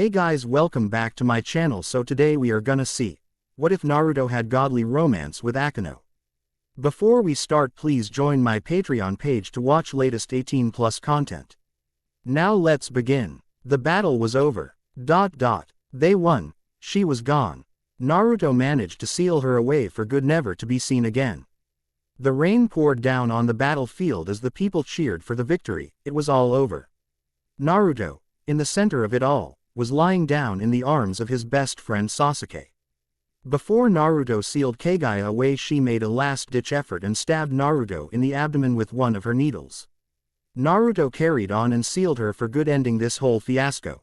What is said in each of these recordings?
Hey guys, welcome back to my channel. So today we are gonna see, what if Naruto had godly romance with Akeno? Before we start, please join my Patreon page to watch latest 18+ content. Now let's begin. The battle was over. They won. She was gone. Naruto managed to seal her away for good, never to be seen again. The rain poured down on the battlefield as the people cheered for the victory. It was all over. Naruto, in the center of it all, was lying down in the arms of his best friend Sasuke. Before Naruto sealed Kage away, she made a last-ditch effort and stabbed Naruto in the abdomen with one of her needles. Naruto carried on and sealed her for good, ending this whole fiasco.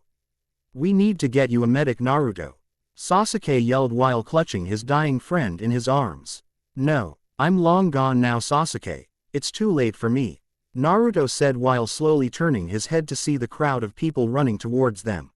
"We need to get you a medic, Naruto," Sasuke yelled while clutching his dying friend in his arms. "No, I'm long gone now, Sasuke. It's too late for me," Naruto said while slowly turning his head to see the crowd of people running towards them.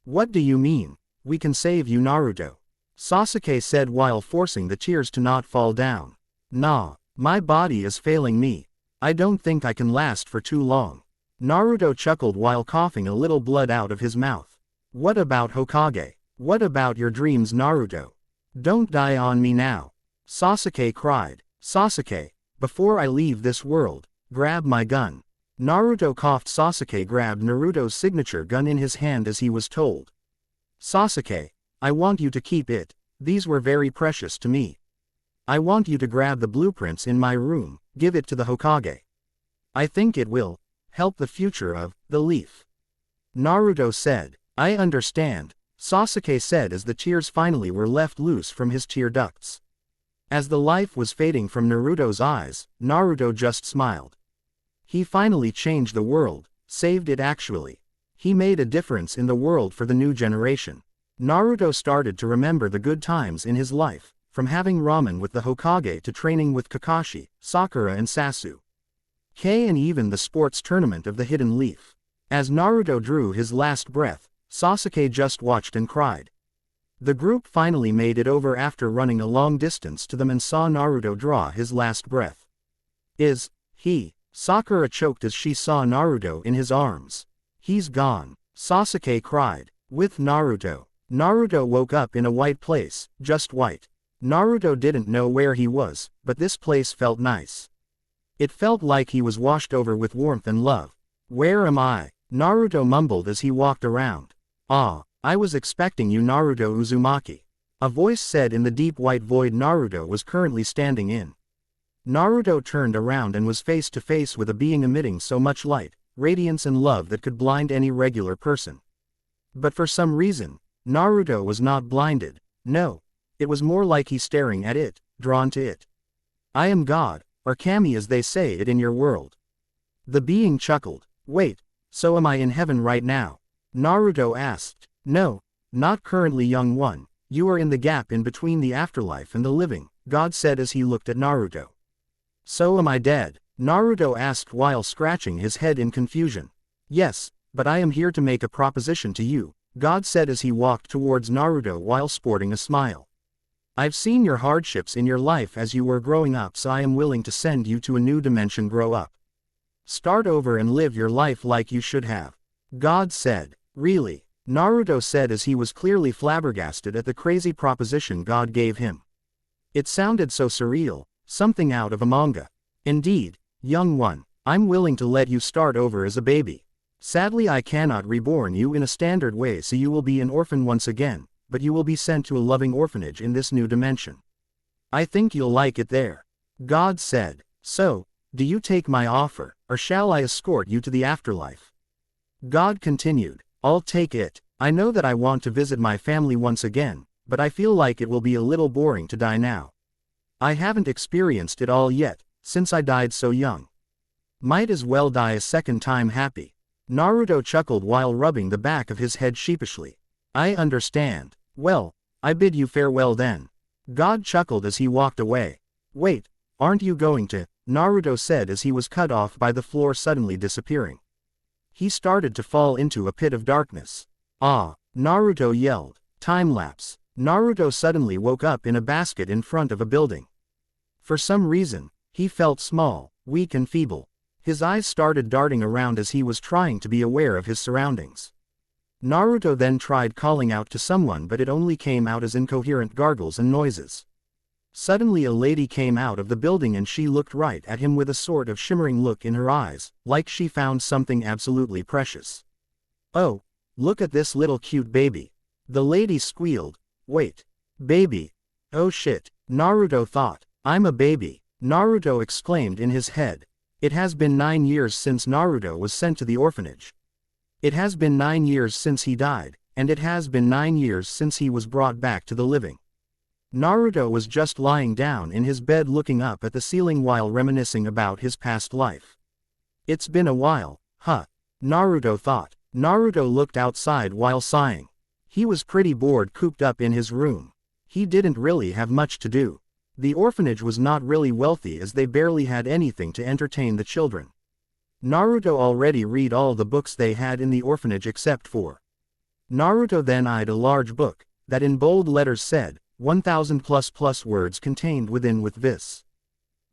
"What do you mean? We can save you, Naruto," Sasuke said while forcing the tears to not fall down. "Nah, my body is failing me. I don't think I can last for too long," Naruto chuckled while coughing a little blood out of his mouth. "What about Hokage? What about your dreams, Naruto? Don't die on me now," Sasuke cried. "Sasuke, before I leave this world, grab my gun." Naruto coughed. Sasuke grabbed Naruto's signature gun in his hand as he was told. "Sasuke, I want you to keep it. These were very precious to me. I want you to grab the blueprints in my room, give it to the Hokage. I think it will help the future of the Leaf," Naruto said. "I understand," Sasuke said as the tears finally were left loose from his tear ducts. As the life was fading from Naruto's eyes, Naruto just smiled. He finally changed the world, saved it actually. He made a difference in the world for the new generation. Naruto started to remember the good times in his life, from having ramen with the Hokage to training with Kakashi, Sakura and Sasuke, and even the sports tournament of the Hidden Leaf. As Naruto drew his last breath, Sasuke just watched and cried. The group finally made it over after running a long distance to them and saw Naruto draw his last breath. "Is he?" Sakura choked as she saw Naruto in his arms. "He's gone," Sasuke cried. With Naruto. Naruto woke up in a white place, just white. Naruto didn't know where he was, but this place felt nice. It felt like he was washed over with warmth and love. "Where am I?" Naruto mumbled as he walked around. "Ah, I was expecting you, Naruto Uzumaki," a voice said in the deep white void Naruto was currently standing in. Naruto turned around and was face to face with a being emitting so much light, radiance and love that could blind any regular person. But for some reason, Naruto was not blinded. No, it was more like he staring at it, drawn to it. "I am God, or Kami as they say it in your world." The being chuckled. "Wait, so am I in heaven right now?" Naruto asked. "No, not currently, young one. You are in the gap in between the afterlife and the living," God said as he looked at Naruto. "So am I dead?" Naruto asked while scratching his head in confusion. "Yes, but I am here to make a proposition to you," God said as he walked towards Naruto while sporting a smile. "I've seen your hardships in your life as you were growing up, so I am willing to send you to a new dimension. Grow up. Start over and live your life like you should have," God said. "Really?" Naruto said as he was clearly flabbergasted at the crazy proposition God gave him. It sounded so surreal, something out of a manga. "Indeed, young one, I'm willing to let you start over as a baby. Sadly, I cannot reborn you in a standard way, so you will be an orphan once again, but you will be sent to a loving orphanage in this new dimension. I think you'll like it there," God said. "So, do you take my offer, or shall I escort you to the afterlife?" God continued. "I'll take it. I know that I want to visit my family once again, but I feel like it will be a little boring to die now. I haven't experienced it all yet, since I died so young. Might as well die a second time happy." Naruto chuckled while rubbing the back of his head sheepishly. "I understand. Well, I bid you farewell then." God chuckled as he walked away. "Wait, aren't you going to?" Naruto said as he was cut off by the floor suddenly disappearing. He started to fall into a pit of darkness. "Ah!" Naruto yelled. Time-lapse. Naruto suddenly woke up in a basket in front of a building. For some reason, he felt small, weak and feeble. His eyes started darting around as he was trying to be aware of his surroundings. Naruto then tried calling out to someone, but it only came out as incoherent gargles and noises. Suddenly a lady came out of the building and she looked right at him with a sort of shimmering look in her eyes, like she found something absolutely precious. "Oh, look at this little cute baby." The lady squealed. "Wait. Baby? Oh shit," Naruto thought. "I'm a baby," Naruto exclaimed in his head. It has been 9 years since Naruto was sent to the orphanage. It has been 9 years since he died, and it has been 9 years since he was brought back to the living. Naruto was just lying down in his bed looking up at the ceiling while reminiscing about his past life. It's been a while, huh? Naruto thought. Naruto looked outside while sighing. He was pretty bored cooped up in his room. He didn't really have much to do. The orphanage was not really wealthy as they barely had anything to entertain the children. Naruto already read all the books they had in the orphanage except for. Naruto then eyed a large book, that in bold letters said, 1000 plus words contained within with this.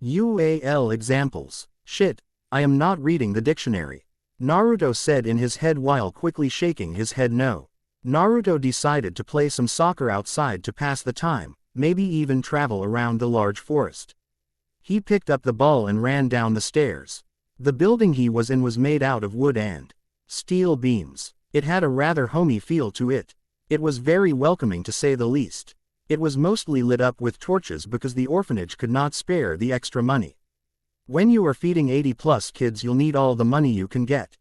UAL examples. Shit, I am not reading the dictionary. Naruto said in his head while quickly shaking his head no. Naruto decided to play some soccer outside to pass the time, maybe even travel around the large forest. He picked up the ball and ran down the stairs. The building he was in was made out of wood and steel beams. It had a rather homey feel to it. It was very welcoming to say the least. It was mostly lit up with torches because the orphanage could not spare the extra money. When you are feeding 80+ kids you'll need all the money you can get.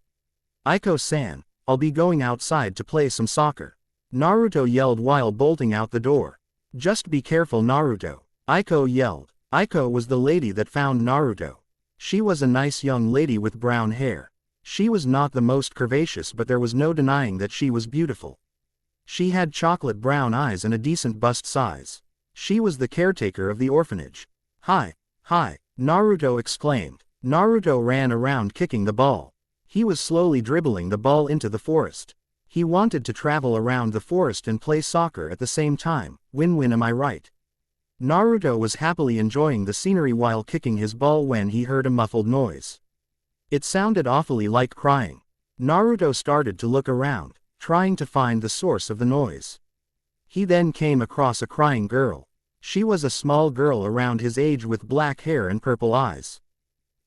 Aiko-san, I'll be going outside to play some soccer. Naruto yelled while bolting out the door. Just be careful Naruto, Aiko yelled. Aiko was the lady that found Naruto. She was a nice young lady with brown hair. She was not the most curvaceous but there was no denying that she was beautiful. She had chocolate brown eyes and a decent bust size. She was the caretaker of the orphanage. Hi, Naruto exclaimed. Naruto ran around kicking the ball. He was slowly dribbling the ball into the forest. He wanted to travel around the forest and play soccer at the same time, win-win am I right? Naruto was happily enjoying the scenery while kicking his ball when he heard a muffled noise. It sounded awfully like crying. Naruto started to look around, trying to find the source of the noise. He then came across a crying girl. She was a small girl around his age with black hair and purple eyes.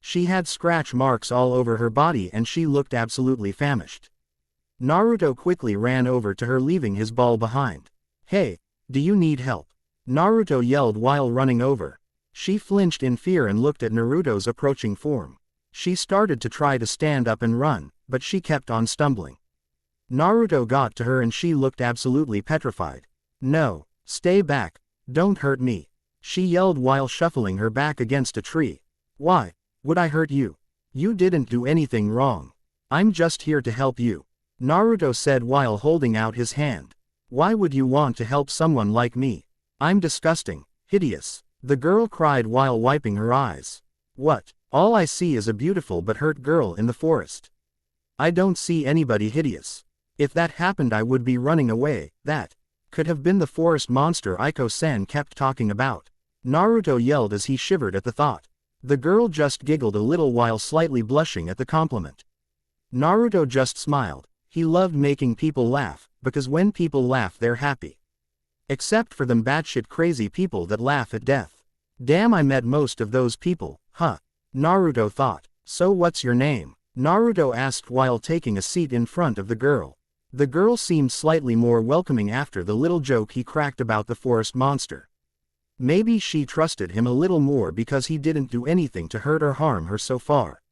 She had scratch marks all over her body and she looked absolutely famished. Naruto quickly ran over to her leaving his ball behind. Hey, do you need help? Naruto yelled while running over. She flinched in fear and looked at Naruto's approaching form. She started to try to stand up and run, but she kept on stumbling. Naruto got to her and she looked absolutely petrified. No, stay back, don't hurt me. She yelled while shuffling her back against a tree. Why would I hurt you? You didn't do anything wrong. I'm just here to help you, Naruto said while holding out his hand. Why would you want to help someone like me? I'm disgusting, hideous, the girl cried while wiping her eyes. What? All I see is a beautiful but hurt girl in the forest. I don't see anybody hideous. If that happened I would be running away. That could have been the forest monster Aiko-san kept talking about. Naruto yelled as he shivered at the thought. The girl just giggled a little while slightly blushing at the compliment. Naruto just smiled. He loved making people laugh, because when people laugh they're happy. Except for them batshit crazy people that laugh at death. Damn, I met most of those people, huh? Naruto thought. So what's your name? Naruto asked while taking a seat in front of the girl. The girl seemed slightly more welcoming after the little joke he cracked about the forest monster. Maybe she trusted him a little more because he didn't do anything to hurt or harm her so far.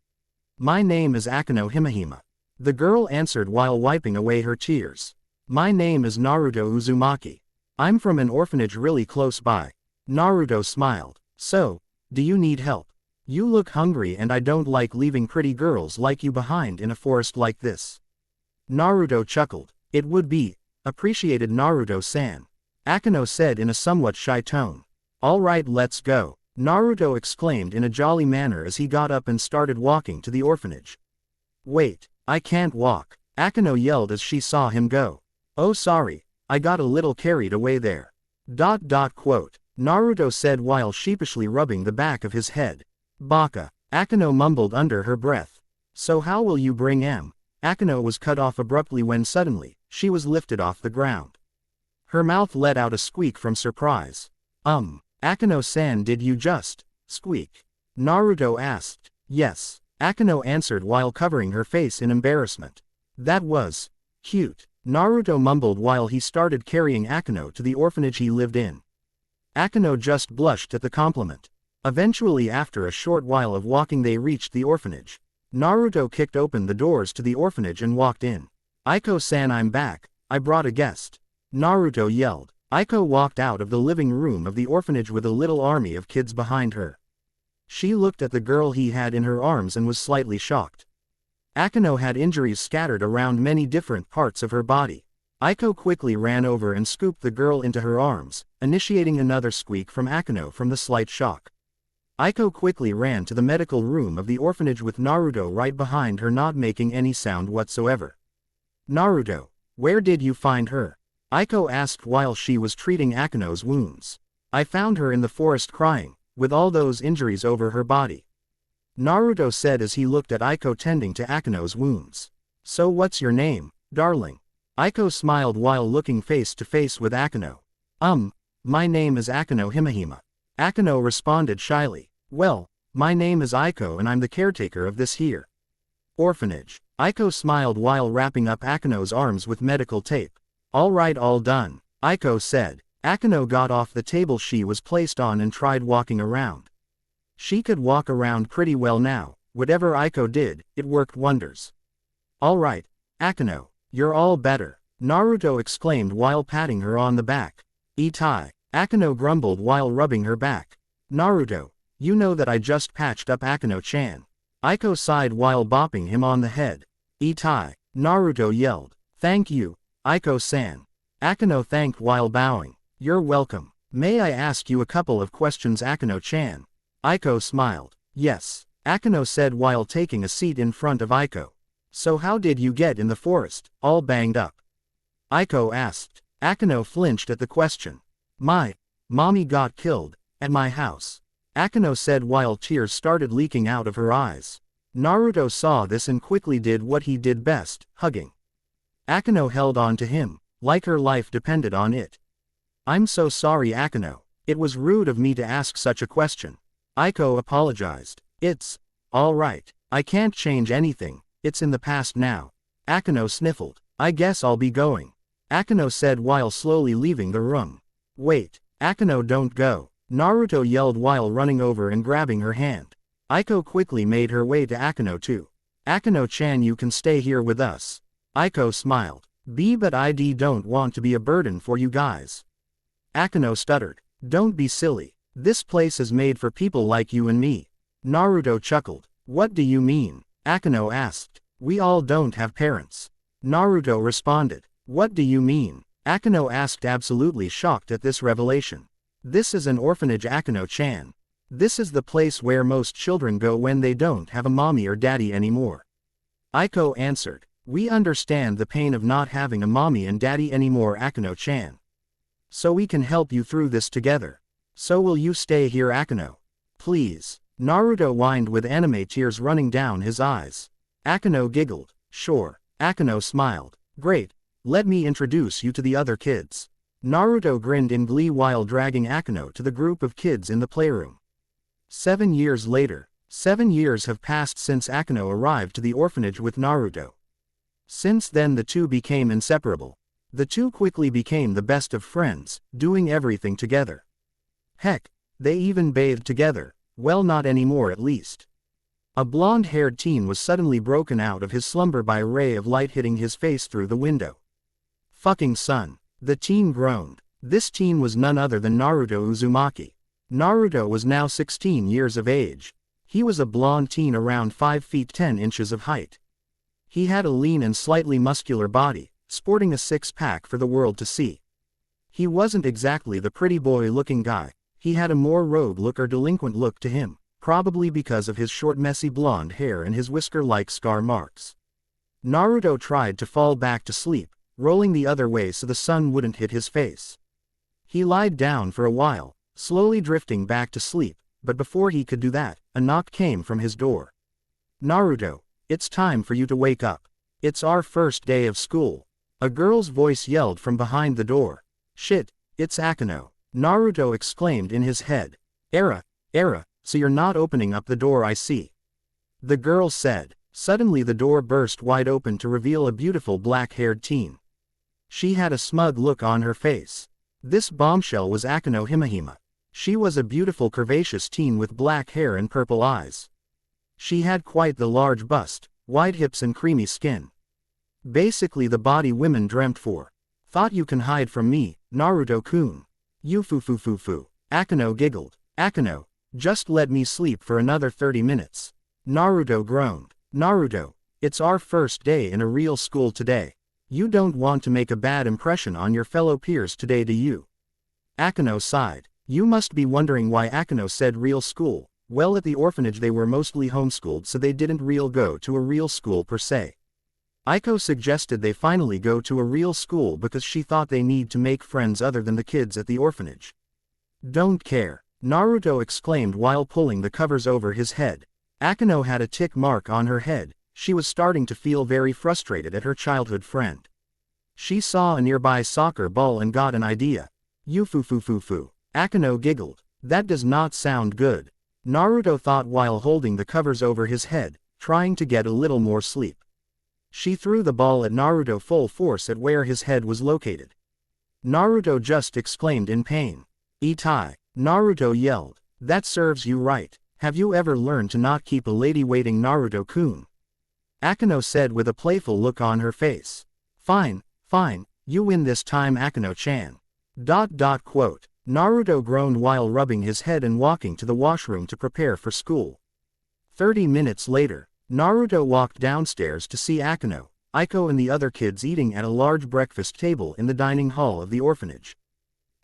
My name is Akeno Himehime. The girl answered while wiping away her tears. My name is Naruto Uzumaki. I'm from an orphanage really close by. Naruto smiled. So, do you need help? You look hungry and I don't like leaving pretty girls like you behind in a forest like this. Naruto chuckled. It would be appreciated Naruto-san, Akeno said in a somewhat shy tone. Alright, let's go, Naruto exclaimed in a jolly manner as he got up and started walking to the orphanage. Wait, I can't walk, Akeno yelled as she saw him go. Oh sorry, I got a little carried away there. Quote, Naruto said while sheepishly rubbing the back of his head. Baka, Akeno mumbled under her breath. So how will you bring Akeno was cut off abruptly when suddenly, she was lifted off the ground. Her mouth let out a squeak from surprise. Akeno-san, did you just squeak? Naruto asked. Yes, Akeno answered while covering her face in embarrassment. That was cute, Naruto mumbled while he started carrying Akeno to the orphanage he lived in. Akeno just blushed at the compliment. Eventually, after a short while of walking, they reached the orphanage. Naruto kicked open the doors to the orphanage and walked in. Aiko-san, I'm back, I brought a guest, Naruto yelled. Aiko walked out of the living room of the orphanage with a little army of kids behind her. She looked at the girl he had in her arms and was slightly shocked. Akeno had injuries scattered around many different parts of her body. Aiko quickly ran over and scooped the girl into her arms, initiating another squeak from Akeno from the slight shock. Aiko quickly ran to the medical room of the orphanage with Naruto right behind her, not making any sound whatsoever. Naruto, where did you find her? Aiko asked while she was treating Akeno's wounds. I found her in the forest crying, with all those injuries over her body, Naruto said as he looked at Aiko tending to Akeno's wounds. So what's your name, darling? Aiko smiled while looking face to face with Akeno. My name is Akeno Himehime. Akeno responded shyly. Well, my name is Aiko and I'm the caretaker of this here orphanage. Aiko smiled while wrapping up Akeno's arms with medical tape. Alright, all done, Aiko said. Akeno got off the table she was placed on and tried walking around. She could walk around pretty well now. Whatever Aiko did, it worked wonders. Alright, Akeno, you're all better, Naruto exclaimed while patting her on the back. Itai, Akeno grumbled while rubbing her back. Naruto, you know that I just patched up Akeno-chan. Aiko sighed while bopping him on the head. Itai, Naruto yelled. Thank you, Aiko-san. Akeno thanked while bowing. You're welcome. May I ask you a couple of questions, Akeno-chan? Aiko smiled. Yes, Akeno said while taking a seat in front of Aiko. So how did you get in the forest, all banged up? Aiko asked. Akeno flinched at the question. My mommy got killed at my house, Akeno said while tears started leaking out of her eyes. Naruto saw this and quickly did what he did best, hugging. Akeno held on to him, like her life depended on it. I'm so sorry, Akeno. It was rude of me to ask such a question. Aiko apologized. It's all right. I can't change anything. It's in the past now. Akeno sniffled. I guess I'll be going, Akeno said while slowly leaving the room. Wait, Akeno, don't go, Naruto yelled while running over and grabbing her hand. Aiko quickly made her way to Akeno too. Akeno-chan, you can stay here with us. Aiko smiled. But I don't want to be a burden for you guys. Akeno stuttered. Don't be silly. This place is made for people like you and me. Naruto chuckled. What do you mean? Akeno asked. We all don't have parents. Naruto responded. What do you mean? Akeno asked, absolutely shocked at this revelation. This is an orphanage, Akeno-chan. This is the place where most children go when they don't have a mommy or daddy anymore. Aiko answered. We understand the pain of not having a mommy and daddy anymore, Akeno-chan. So we can help you through this together. So will you stay here, Akeno? Please. Naruto whined with anime tears running down his eyes. Akeno giggled. Sure. Akeno smiled. Great. Let me introduce you to the other kids. Naruto grinned in glee while dragging Akeno to the group of kids in the playroom. 7 years later. 7 years have passed since Akeno arrived to the orphanage with Naruto. Since then the two became inseparable. The two quickly became the best of friends, doing everything together. Heck, they even bathed together. Well, not anymore at least. A blonde-haired teen was suddenly broken out of his slumber by a ray of light hitting his face through the window. Fucking son. The teen groaned. This teen was none other than Naruto Uzumaki. Naruto was now 16 years of age. He was a blonde teen around 5 feet 10 inches of height. He had a lean and slightly muscular body, sporting a six-pack for the world to see. He wasn't exactly the pretty boy-looking guy. He had a more rogue look or delinquent look to him, probably because of his short messy blonde hair and his whisker-like scar marks. Naruto tried to fall back to sleep, rolling the other way so the sun wouldn't hit his face. He lied down for a while, slowly drifting back to sleep, but before he could do that, a knock came from his door. Naruto, it's time for you to wake up. It's our first day of school. A girl's voice yelled from behind the door. Shit, it's Akeno. Naruto exclaimed in his head. Era, so you're not opening up the door, I see. The girl said. Suddenly the door burst wide open to reveal a beautiful black-haired teen. She had a smug look on her face. This bombshell was Akeno Himehime. She was a beautiful curvaceous teen with black hair and purple eyes. She had quite the large bust, wide hips and creamy skin. Basically the body women dreamt for. Thought you can hide from me, Naruto-kun. You foo. Akeno giggled. Akeno, just let me sleep for another 30 minutes. Naruto groaned. Naruto, it's our first day in a real school today. You don't want to make a bad impression on your fellow peers today, do you? Akeno sighed. You must be wondering why Akeno said real school. Well, at the orphanage they were mostly homeschooled, so they didn't real go to a real school per se. Aiko suggested they finally go to a real school because she thought they need to make friends other than the kids at the orphanage. Don't care, Naruto exclaimed while pulling the covers over his head. Akeno had a tick mark on her head. She was starting to feel very frustrated at her childhood friend. She saw a nearby soccer ball and got an idea. You foo. Akeno giggled. That does not sound good. Naruto thought while holding the covers over his head, trying to get a little more sleep. She threw the ball at Naruto full force at where his head was located. Naruto just exclaimed in pain. Itai. Naruto yelled. That serves you right. Have you ever learned to not keep a lady waiting, Naruto-kun? Akeno said with a playful look on her face. Fine, you win this time, Akeno-chan. ... Naruto groaned while rubbing his head and walking to the washroom to prepare for school. 30 minutes later, Naruto walked downstairs to see Akeno, Aiko and the other kids eating at a large breakfast table in the dining hall of the orphanage.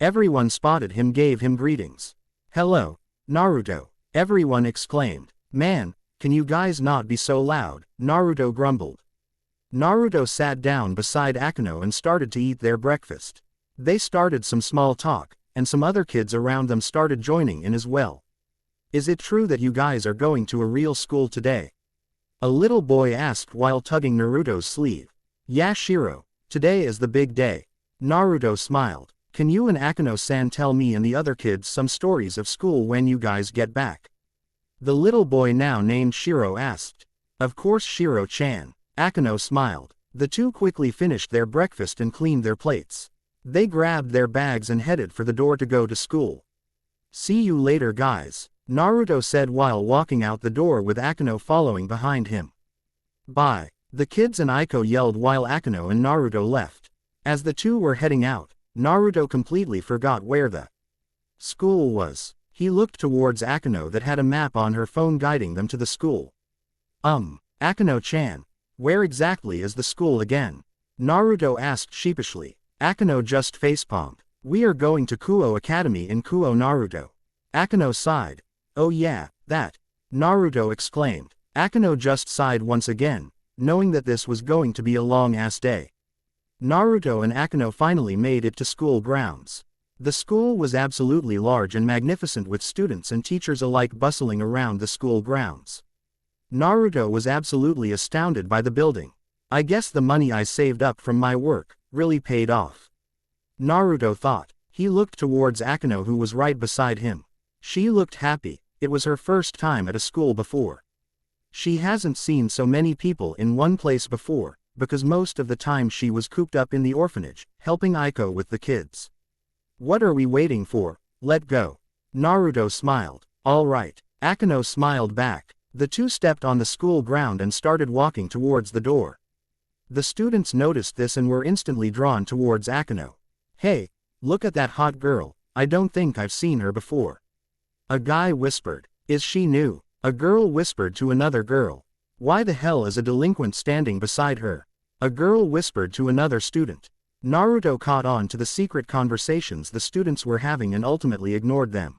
Everyone spotted him, gave him greetings. Hello, Naruto, everyone exclaimed. Man, can you guys not be so loud, Naruto grumbled. Naruto sat down beside Akeno and started to eat their breakfast. They started some small talk, and some other kids around them started joining in as well. Is it true that you guys are going to a real school today? A little boy asked while tugging Naruto's sleeve. Yeah, Shiro, today is the big day. Naruto smiled. Can you and Akeno-san tell me and the other kids some stories of school when you guys get back? The little boy now named Shiro asked. Of course, Shiro-chan. Akeno smiled. The two quickly finished their breakfast and cleaned their plates. They grabbed their bags and headed for the door to go to school. See you later, guys, Naruto said while walking out the door with Akeno following behind him. Bye, the kids and Aiko yelled while Akeno and Naruto left. As the two were heading out, Naruto completely forgot where the school was. He looked towards Akeno that had a map on her phone guiding them to the school. Akeno-chan, where exactly is the school again? Naruto asked sheepishly. Akeno just facepalmed. We are going to Kuo Academy in Kuo, Naruto. Akeno sighed. Oh yeah, that. Naruto exclaimed. Akeno just sighed once again, knowing that this was going to be a long-ass day. Naruto and Akeno finally made it to school grounds. The school was absolutely large and magnificent with students and teachers alike bustling around the school grounds. Naruto was absolutely astounded by the building. I guess the money I saved up from my work really paid off. Naruto thought. He looked towards Akeno who was right beside him. She looked happy. It was her first time at a school before. She hasn't seen so many people in one place before, because most of the time she was cooped up in the orphanage, helping Aiko with the kids. What are we waiting for? Let go. Naruto smiled. All right. Akeno smiled back. The two stepped on the school ground and started walking towards the door. The students noticed this and were instantly drawn towards Akeno. Hey, look at that hot girl, I don't think I've seen her before. A guy whispered. Is she new? A girl whispered to another girl. Why the hell is a delinquent standing beside her? A girl whispered to another student. Naruto caught on to the secret conversations the students were having and ultimately ignored them.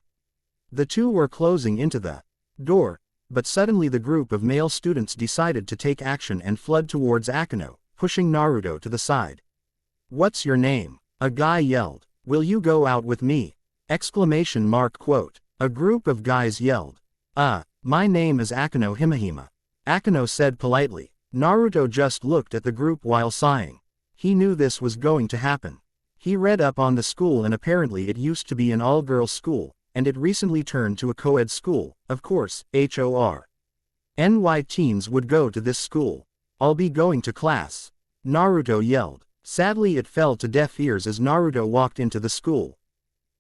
The two were closing into the door, but suddenly the group of male students decided to take action and flood towards Akeno, pushing Naruto to the side. What's your name? A guy yelled. Will you go out with me? Exclamation mark quote. A group of guys yelled. My name is Akeno Himehime. Akeno said politely. Naruto just looked at the group while sighing. He knew this was going to happen. He read up on the school and apparently it used to be an all-girls school, and it recently turned to a co-ed school, of course, HOR. NY teens would go to this school. I'll be going to class. Naruto yelled. Sadly it fell to deaf ears as Naruto walked into the school.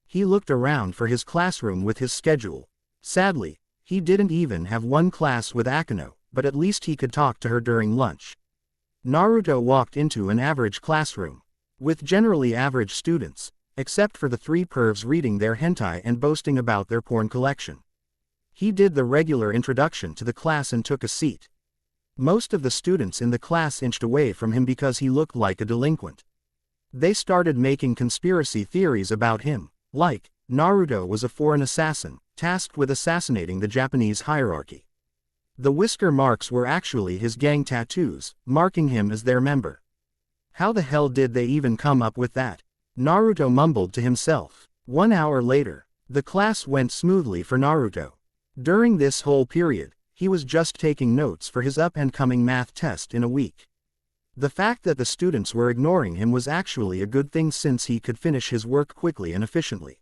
He looked around for his classroom with his schedule. Sadly, he didn't even have one class with Akeno, but at least he could talk to her during lunch. Naruto walked into an average classroom, with generally average students, except for the three pervs reading their hentai and boasting about their porn collection. He did the regular introduction to the class and took a seat. Most of the students in the class inched away from him because he looked like a delinquent. They started making conspiracy theories about him, like, Naruto was a foreign assassin, tasked with assassinating the Japanese hierarchy. The whisker marks were actually his gang tattoos, marking him as their member. How the hell did they even come up with that? Naruto mumbled to himself. 1 hour later, the class went smoothly for Naruto. During this whole period, he was just taking notes for his up-and-coming math test in a week. The fact that the students were ignoring him was actually a good thing since he could finish his work quickly and efficiently.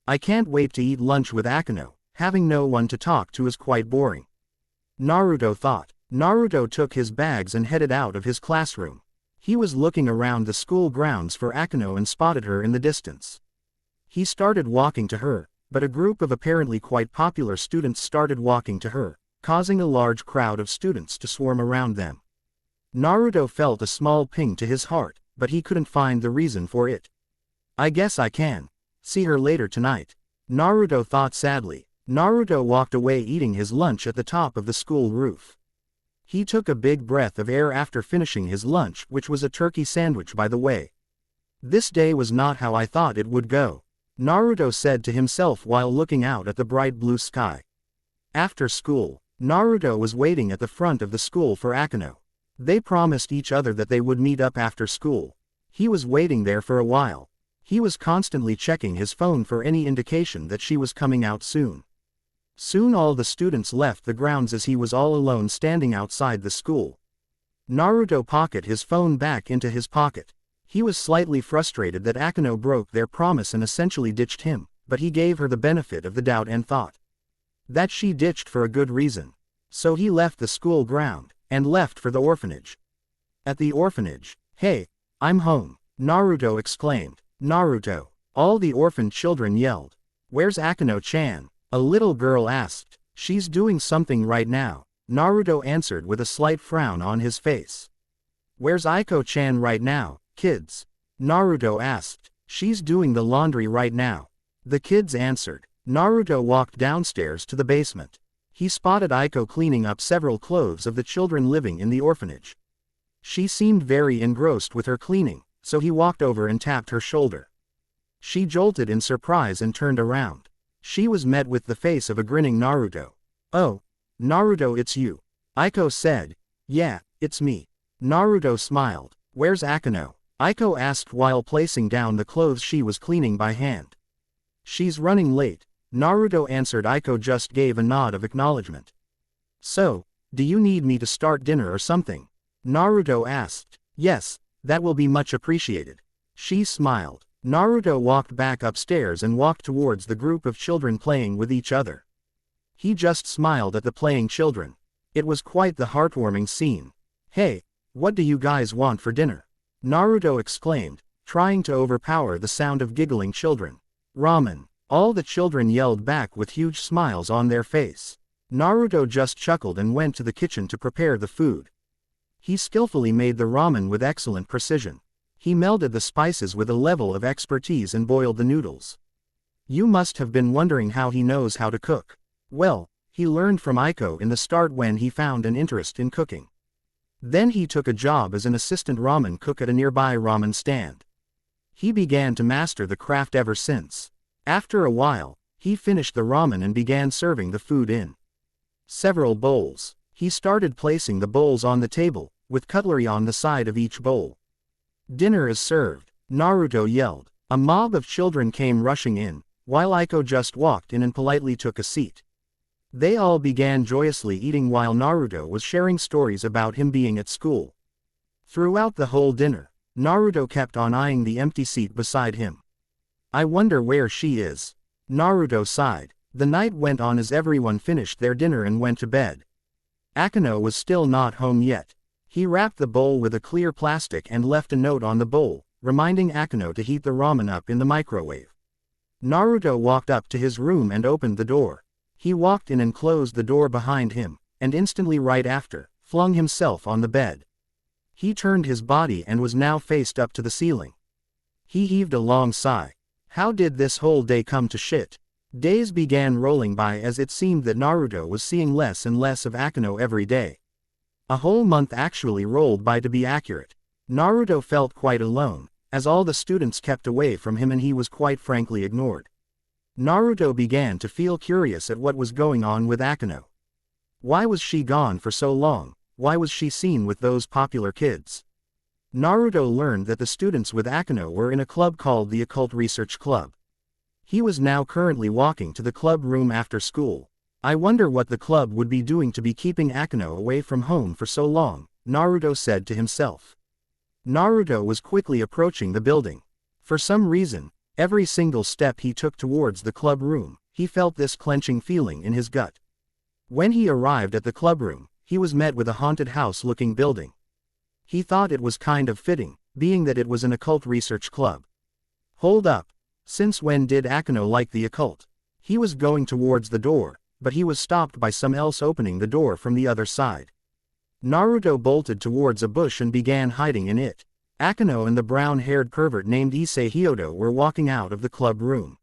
I can't wait to eat lunch with Akeno, having no one to talk to is quite boring. Naruto thought. Naruto took his bags and headed out of his classroom. He was looking around the school grounds for Akeno and spotted her in the distance. He started walking to her, but a group of apparently quite popular students started walking to her, causing a large crowd of students to swarm around them. Naruto felt a small ping to his heart, but he couldn't find the reason for it. I guess I can see her later tonight, Naruto thought sadly. Naruto walked away eating his lunch at the top of the school roof. He took a big breath of air after finishing his lunch, which was a turkey sandwich by the way. This day was not how I thought it would go, Naruto said to himself while looking out at the bright blue sky. After school, Naruto was waiting at the front of the school for Akeno. They promised each other that they would meet up after school. He was waiting there for a while. He was constantly checking his phone for any indication that she was coming out soon. Soon all the students left the grounds as he was all alone standing outside the school. Naruto pocketed his phone back into his pocket. He was slightly frustrated that Akeno broke their promise and essentially ditched him, but he gave her the benefit of the doubt and thought that she ditched for a good reason. So he left the school ground, and left for the orphanage. At the orphanage, "Hey, I'm home," Naruto exclaimed. Naruto. All the orphan children yelled. "Where's Akeno-chan?" a little girl asked. "She's doing something right now," Naruto answered with a slight frown on his face. "Where's Aiko-chan right now, kids?" Naruto asked. "She's doing the laundry right now," the kids answered. Naruto walked downstairs to the basement. He spotted Aiko cleaning up several clothes of the children living in the orphanage. She seemed very engrossed with her cleaning, so he walked over and tapped her shoulder. She jolted in surprise and turned around. She was met with the face of a grinning Naruto. "Oh, Naruto, it's you," Aiko said. "Yeah, it's me." Naruto smiled. "Where's Akeno?" Aiko asked while placing down the clothes she was cleaning by hand. "She's running late," Naruto answered. Aiko just gave a nod of acknowledgement. "So, do you need me to start dinner or something?" Naruto asked. "Yes, that will be much appreciated." She smiled. Naruto walked back upstairs and walked towards the group of children playing with each other. He just smiled at the playing children. It was quite the heartwarming scene. "Hey, what do you guys want for dinner?" Naruto exclaimed, trying to overpower the sound of giggling children. "Ramen." All the children yelled back with huge smiles on their face. Naruto just chuckled and went to the kitchen to prepare the food. He skillfully made the ramen with excellent precision. He melded the spices with a level of expertise and boiled the noodles. You must have been wondering how he knows how to cook. Well, he learned from Aiko in the start when he found an interest in cooking. Then he took a job as an assistant ramen cook at a nearby ramen stand. He began to master the craft ever since. After a while, he finished the ramen and began serving the food in several bowls. He started placing the bowls on the table, with cutlery on the side of each bowl. "Dinner is served," Naruto yelled. A mob of children came rushing in, while Aiko just walked in and politely took a seat. They all began joyously eating while Naruto was sharing stories about him being at school. Throughout the whole dinner, Naruto kept on eyeing the empty seat beside him. I wonder where she is. Naruto sighed. The night went on as everyone finished their dinner and went to bed. Akeno was still not home yet. He wrapped the bowl with a clear plastic and left a note on the bowl, reminding Akeno to heat the ramen up in the microwave. Naruto walked up to his room and opened the door. He walked in and closed the door behind him, and instantly right after, flung himself on the bed. He turned his body and was now faced up to the ceiling. He heaved a long sigh. How did this whole day come to shit? Days began rolling by as it seemed that Naruto was seeing less and less of Akeno every day. A whole month actually rolled by, to be accurate. Naruto felt quite alone, as all the students kept away from him and he was quite frankly ignored. Naruto began to feel curious at what was going on with Akeno. Why was she gone for so long? Why was she seen with those popular kids? Naruto learned that the students with Akeno were in a club called the Occult Research Club. He was now currently walking to the club room after school. I wonder what the club would be doing to be keeping Akeno away from home for so long, Naruto said to himself. Naruto was quickly approaching the building. For some reason, every single step he took towards the club room, he felt this clenching feeling in his gut. When he arrived at the club room, he was met with a haunted house-looking building. He thought it was kind of fitting, being that it was an occult research club. Hold up. Since when did Akeno like the occult? He was going towards the door, but he was stopped by someone else opening the door from the other side. Naruto bolted towards a bush and began hiding in it. Akeno and the brown-haired pervert named Issei Hyodo were walking out of the club room.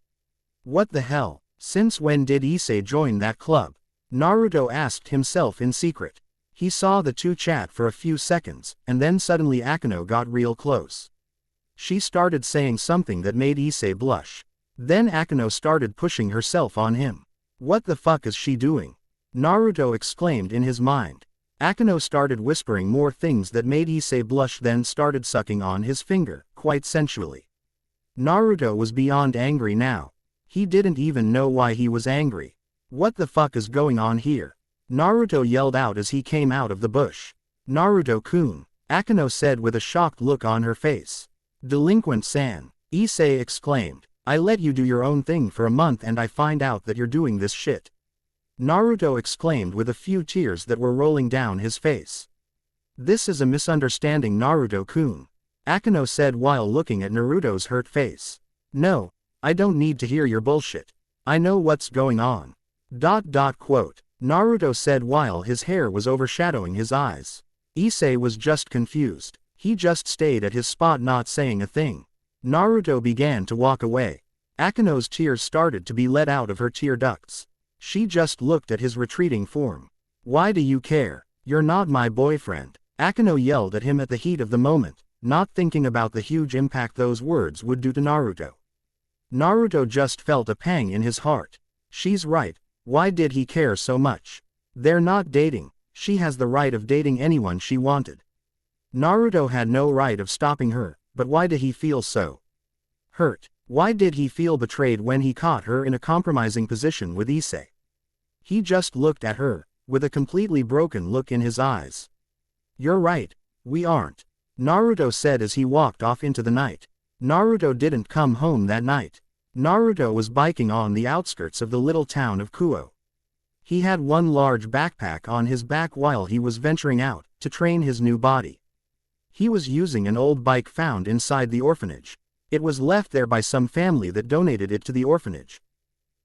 What the hell? Since when did Issei join that club? Naruto asked himself in secret. He saw the two chat for a few seconds, and then suddenly Akeno got real close. She started saying something that made Issei blush. Then Akeno started pushing herself on him. What the fuck is she doing? Naruto exclaimed in his mind. Akeno started whispering more things that made Issei blush, then started sucking on his finger, quite sensually. Naruto was beyond angry now. He didn't even know why he was angry. What the fuck is going on here? Naruto yelled out as he came out of the bush. Naruto-kun, Akeno said with a shocked look on her face. Delinquent-san, Issei exclaimed. I let you do your own thing for a month and I find out that you're doing this shit. Naruto exclaimed with a few tears that were rolling down his face. This is a misunderstanding, Naruto-kun, Akeno said while looking at Naruto's hurt face. No, I don't need to hear your bullshit. I know what's going on. Quote, Naruto said while his hair was overshadowing his eyes. Issei was just confused. He just stayed at his spot not saying a thing. Naruto began to walk away. Akeno's tears started to be let out of her tear ducts. She just looked at his retreating form. Why do you care? You're not my boyfriend. Akeno yelled at him at the heat of the moment, not thinking about the huge impact those words would do to Naruto. Naruto just felt a pang in his heart. She's right. Why did he care so much? They're not dating. She has the right of dating anyone she wanted. Naruto had no right of stopping her, but why did he feel so hurt? Why did he feel betrayed when he caught her in a compromising position with Issei? He just looked at her, with a completely broken look in his eyes. You're right, we aren't, Naruto said as he walked off into the night. Naruto didn't come home that night. Naruto was biking on the outskirts of the little town of Kuo. He had one large backpack on his back while he was venturing out to train his new body. He was using an old bike found inside the orphanage. It was left there by some family that donated it to the orphanage.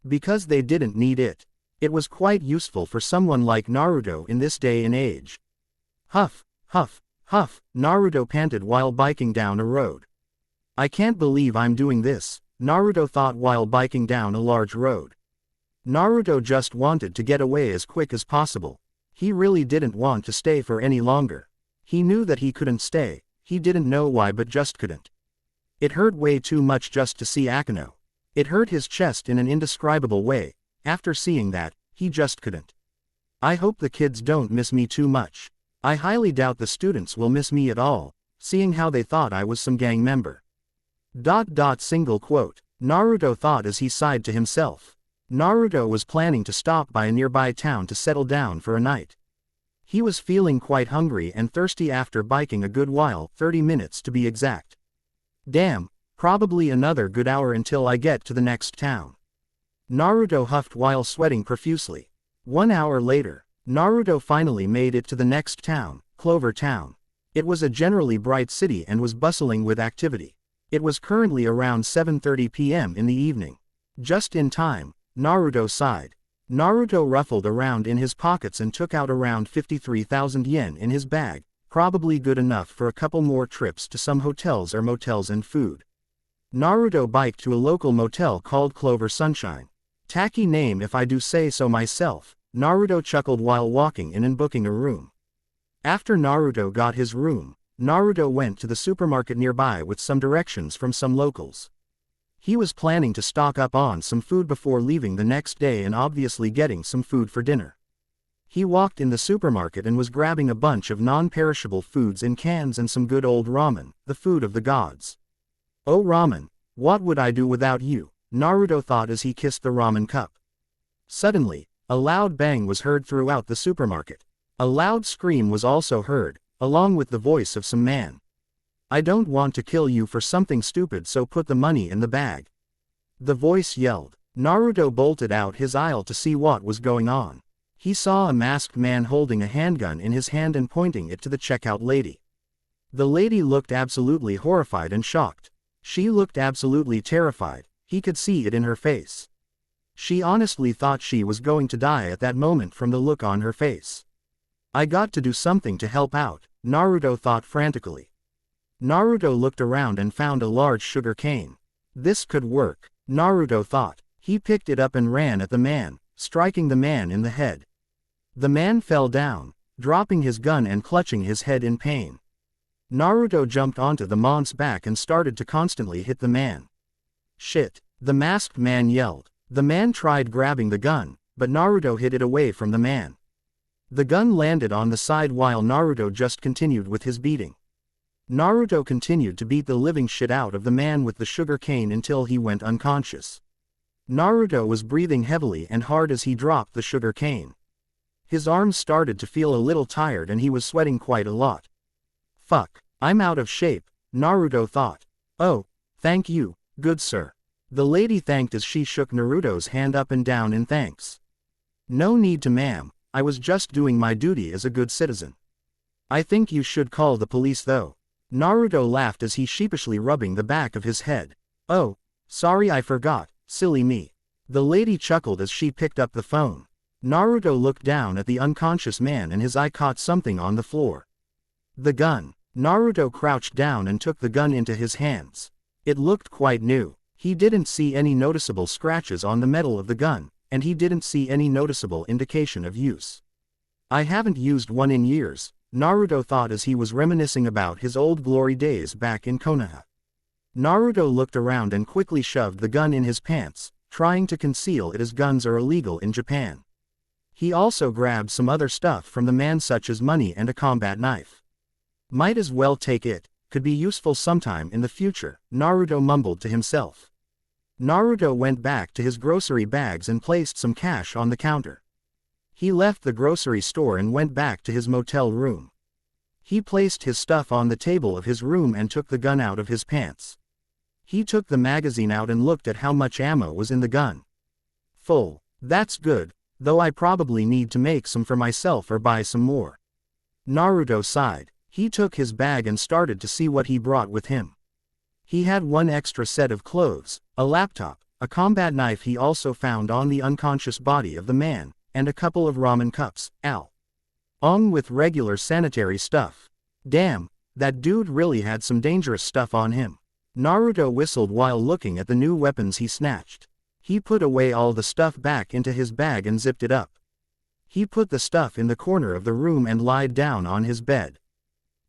Because they didn't need it. It was quite useful for someone like Naruto in this day and age. Huff, huff, huff, Naruto panted while biking down a road. I can't believe I'm doing this, Naruto thought while biking down a large road. Naruto just wanted to get away as quick as possible. He really didn't want to stay for any longer. He knew that he couldn't stay, he didn't know why but just couldn't. It hurt way too much just to see Akeno. It hurt his chest in an indescribable way. After seeing that, he just couldn't. I hope the kids don't miss me too much. I highly doubt the students will miss me at all, seeing how they thought I was some gang member. Single quote, Naruto thought as he sighed to himself. Naruto was planning to stop by a nearby town to settle down for a night. He was feeling quite hungry and thirsty after biking a good while, 30 minutes to be exact. Damn, probably another good hour until I get to the next town. Naruto huffed while sweating profusely. 1 hour later, Naruto finally made it to the next town, Clover Town. It was a generally bright city and was bustling with activity. It was currently around 7:30 p.m. in the evening. Just in time, Naruto sighed. Naruto ruffled around in his pockets and took out around 53,000 yen in his bag, probably good enough for a couple more trips to some hotels or motels and food. Naruto biked to a local motel called Clover Sunshine. Tacky name if I do say so myself, Naruto chuckled while walking in and booking a room. After Naruto got his room, Naruto went to the supermarket nearby with some directions from some locals. He was planning to stock up on some food before leaving the next day and obviously getting some food for dinner. He walked in the supermarket and was grabbing a bunch of non-perishable foods in cans and some good old ramen, the food of the gods. Oh ramen, what would I do without you? Naruto thought as he kissed the ramen cup. Suddenly, a loud bang was heard throughout the supermarket. A loud scream was also heard, along with the voice of some man. I don't want to kill you for something stupid, so put the money in the bag. The voice yelled. Naruto bolted out his aisle to see what was going on. He saw a masked man holding a handgun in his hand and pointing it to the checkout lady. The lady looked absolutely horrified and shocked. She looked absolutely terrified, he could see it in her face. She honestly thought she was going to die at that moment from the look on her face. I got to do something to help out, Naruto thought frantically. Naruto looked around and found a large sugar cane. This could work, Naruto thought. He picked it up and ran at the man, striking the man in the head. The man fell down, dropping his gun and clutching his head in pain. Naruto jumped onto the man's back and started to constantly hit the man. Shit, the masked man yelled. The man tried grabbing the gun, but Naruto hit it away from the man. The gun landed on the side while Naruto just continued with his beating. Naruto continued to beat the living shit out of the man with the sugar cane until he went unconscious. Naruto was breathing heavily and hard as he dropped the sugar cane. His arms started to feel a little tired and he was sweating quite a lot. Fuck, I'm out of shape, Naruto thought. Oh, thank you, good sir. The lady thanked as she shook Naruto's hand up and down in thanks. No need to, ma'am, I was just doing my duty as a good citizen. I think you should call the police though. Naruto laughed as he sheepishly rubbing the back of his head. Oh, sorry, I forgot, silly me. The lady chuckled as she picked up the phone. Naruto looked down at the unconscious man and his eye caught something on the floor. The gun. Naruto crouched down and took the gun into his hands. It looked quite new. He didn't see any noticeable scratches on the metal of the gun, and he didn't see any noticeable indication of use. I haven't used one in years, Naruto thought as he was reminiscing about his old glory days back in Konoha. Naruto looked around and quickly shoved the gun in his pants, trying to conceal it as guns are illegal in Japan. He also grabbed some other stuff from the man such as money and a combat knife. Might as well take it, could be useful sometime in the future, Naruto mumbled to himself. Naruto went back to his grocery bags and placed some cash on the counter. He left the grocery store and went back to his motel room. He placed his stuff on the table of his room and took the gun out of his pants. He took the magazine out and looked at how much ammo was in the gun. Full. That's good, though I probably need to make some for myself or buy some more. Naruto sighed. He took his bag and started to see what he brought with him. He had one extra set of clothes, a laptop, a combat knife he also found on the unconscious body of the man, and a couple of ramen cups, along with regular sanitary stuff. Damn, that dude really had some dangerous stuff on him. Naruto whistled while looking at the new weapons he snatched. He put away all the stuff back into his bag and zipped it up. He put the stuff in the corner of the room and lied down on his bed.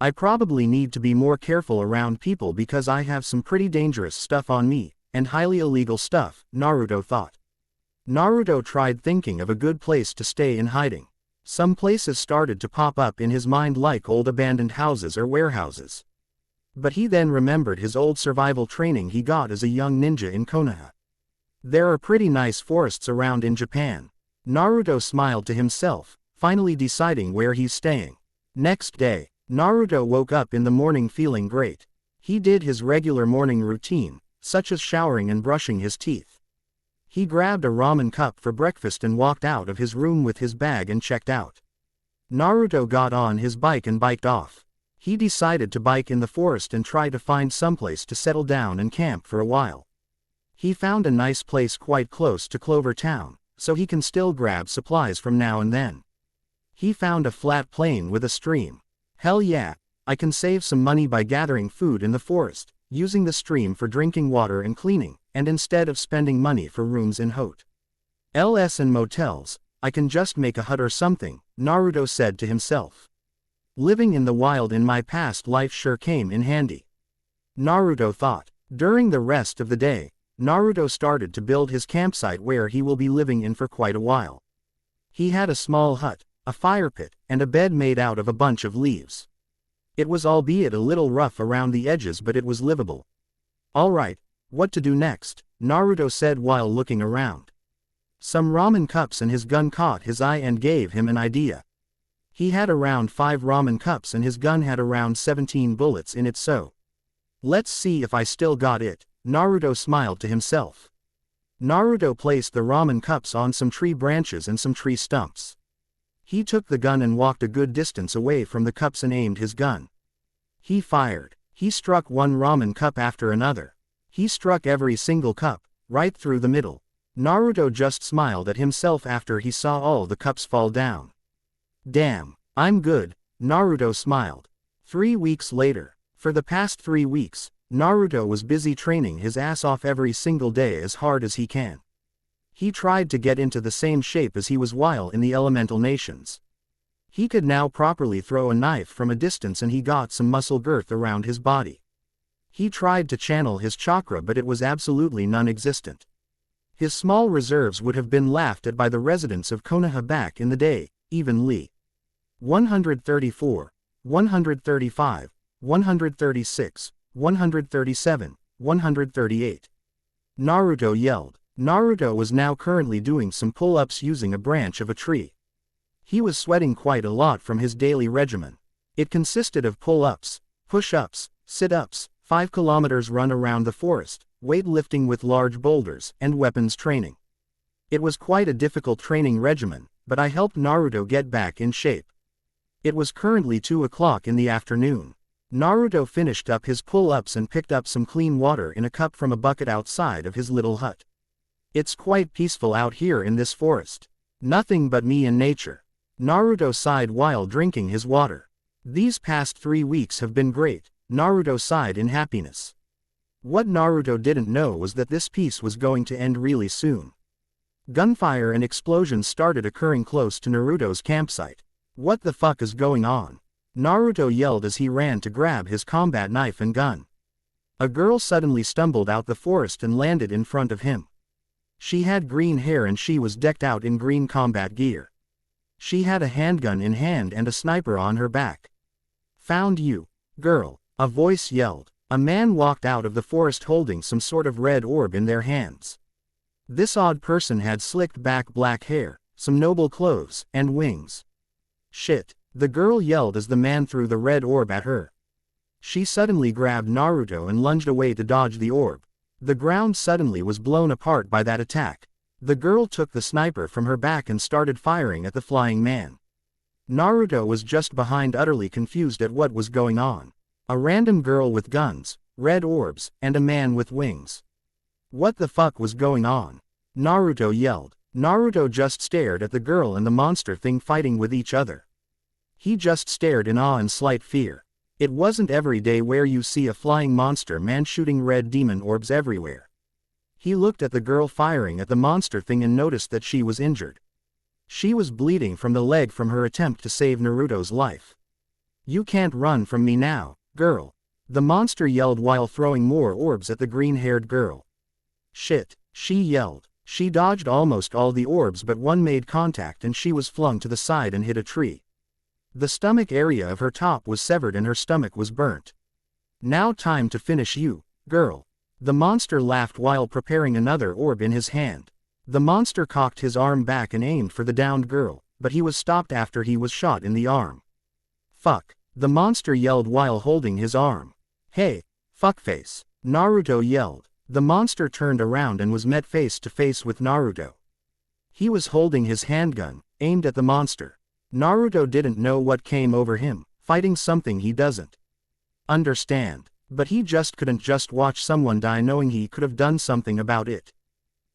I probably need to be more careful around people because I have some pretty dangerous stuff on me, and highly illegal stuff, Naruto thought. Naruto tried thinking of a good place to stay in hiding. Some places started to pop up in his mind like old abandoned houses or warehouses. But he then remembered his old survival training he got as a young ninja in Konoha. There are pretty nice forests around in Japan. Naruto smiled to himself, finally deciding where he's staying. Next day, Naruto woke up in the morning feeling great. He did his regular morning routine, such as showering and brushing his teeth. He grabbed a ramen cup for breakfast and walked out of his room with his bag and checked out. Naruto got on his bike and biked off. He decided to bike in the forest and try to find someplace to settle down and camp for a while. He found a nice place quite close to Clover Town, so he can still grab supplies from now and then. He found a flat plain with a stream. Hell yeah, I can save some money by gathering food in the forest, using the stream for drinking water and cleaning, and instead of spending money for rooms in hotels and motels, I can just make a hut or something, Naruto said to himself. Living in the wild in my past life sure came in handy, Naruto thought. During the rest of the day, Naruto started to build his campsite where he will be living in for quite a while. He had a small hut, a fire pit, and a bed made out of a bunch of leaves. It was albeit a little rough around the edges, but it was livable. Alright, what to do next? Naruto said while looking around. Some ramen cups and his gun caught his eye and gave him an idea. He had around 5 ramen cups and his gun had around 17 bullets in it, so let's see if I still got it, Naruto smiled to himself. Naruto placed the ramen cups on some tree branches and some tree stumps. He took the gun and walked a good distance away from the cups and aimed his gun. He fired. He struck one ramen cup after another. He struck every single cup, right through the middle. Naruto just smiled at himself after he saw all the cups fall down. Damn, I'm good, Naruto smiled. 3 weeks later. For the past 3 weeks, Naruto was busy training his ass off every single day as hard as he can. He tried to get into the same shape as he was while in the elemental nations. He could now properly throw a knife from a distance and he got some muscle girth around his body. He tried to channel his chakra but it was absolutely non-existent. His small reserves would have been laughed at by the residents of Konoha back in the day, even Lee. 134, 135, 136, 137, 138. Naruto yelled. Naruto was now currently doing some pull-ups using a branch of a tree. He was sweating quite a lot from his daily regimen. It consisted of pull-ups, push-ups, sit-ups, 5 kilometers run around the forest, weightlifting with large boulders, and weapons training. It was quite a difficult training regimen, but I helped Naruto get back in shape. It was currently 2 o'clock in the afternoon. Naruto finished up his pull-ups and picked up some clean water in a cup from a bucket outside of his little hut. It's quite peaceful out here in this forest. Nothing but me and nature. Naruto sighed while drinking his water. These past 3 weeks have been great, Naruto sighed in happiness. What Naruto didn't know was that this peace was going to end really soon. Gunfire and explosions started occurring close to Naruto's campsite. What the fuck is going on? Naruto yelled as he ran to grab his combat knife and gun. A girl suddenly stumbled out the forest and landed in front of him. She had green hair and she was decked out in green combat gear. She had a handgun in hand and a sniper on her back. Found you, girl, a voice yelled. A man walked out of the forest holding some sort of red orb in their hands. This odd person had slicked back black hair, some noble clothes, and wings. Shit, the girl yelled as the man threw the red orb at her. She suddenly grabbed Naruto and lunged away to dodge the orb. The ground suddenly was blown apart by that attack. The girl took the sniper from her back and started firing at the flying man. Naruto was just behind, utterly confused at what was going on. A random girl with guns, red orbs, and a man with wings. What the fuck was going on? Naruto yelled. Naruto just stared at the girl and the monster thing fighting with each other. He just stared in awe and slight fear. It wasn't every day where you see a flying monster man shooting red demon orbs everywhere. He looked at the girl firing at the monster thing and noticed that she was injured. She was bleeding from the leg from her attempt to save Naruto's life. You can't run from me now, girl. The monster yelled while throwing more orbs at the green-haired girl. Shit, she yelled. She dodged almost all the orbs but one made contact and she was flung to the side and hit a tree. The stomach area of her top was severed and her stomach was burnt. Now time to finish you, girl. The monster laughed while preparing another orb in his hand. The monster cocked his arm back and aimed for the downed girl, but he was stopped after he was shot in the arm. Fuck! The monster yelled while holding his arm. Hey, fuckface! Naruto yelled. The monster turned around and was met face to face with Naruto. He was holding his handgun, aimed at the monster. Naruto didn't know what came over him, fighting something he doesn't understand. But he just couldn't just watch someone die knowing he could have done something about it.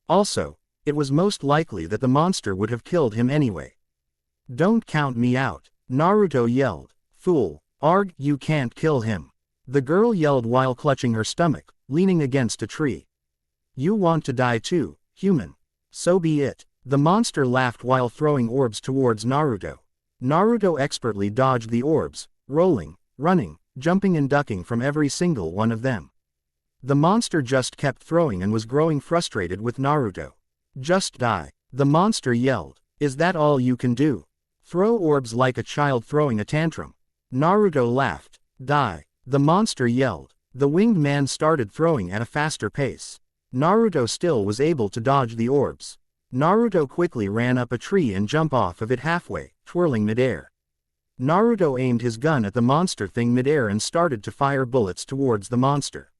Also, it was most likely that the monster would have killed him anyway. Don't count me out, Naruto yelled. Fool, arg, you can't kill him. The girl yelled while clutching her stomach, leaning against a tree. You want to die too, human. So be it. The monster laughed while throwing orbs towards Naruto. Naruto expertly dodged the orbs, rolling, running, jumping and ducking from every single one of them. The monster just kept throwing and was growing frustrated with Naruto. Just die, the monster yelled. Is that all you can do? Throw orbs like a child throwing a tantrum. Naruto laughed. Die, the monster yelled. The winged man started throwing at a faster pace. Naruto still was able to dodge the orbs. Naruto quickly ran up a tree and jumped off of it halfway, twirling midair. Naruto aimed his gun at the monster thing midair and started to fire bullets towards the monster.